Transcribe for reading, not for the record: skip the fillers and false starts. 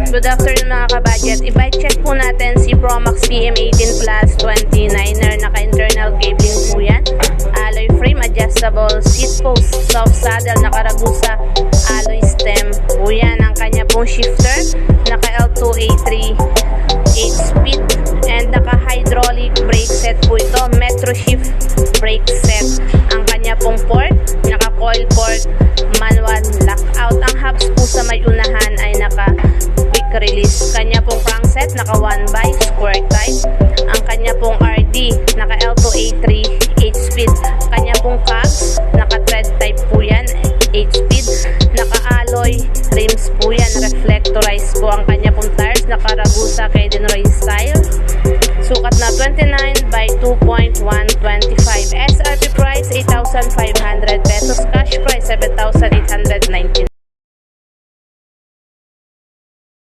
Good afternoon mga kabudget. I-bike check po natin si Promax PM18 Plus 29er. Naka-internal cabling po yan. Alloy frame, adjustable seat post, soft saddle, naka-Ragusa alloy stem po yan. Ang kanya pong shifter, naka-L2A3 8-speed and naka-hydraulic brake set po ito. Metro shift brake set. Ang kanya pong port, naka-coil port, manual lockout. Ang hubs po sa may unahan ay naka-quick release. Kanya pong crankset, naka-1x square type. Ang kanya pong RD, naka-L2A3 8-speed. Kanya pong cogs, naka-thread type po yan, 8-speed. Naka-alloy rims po yan, reflectorized po. Ang kanya pong tires, naka-Ragusa Cadenroy style. Sukat na 29 by 2.125. SRP price 8,500 pesos. Cash price 7,819.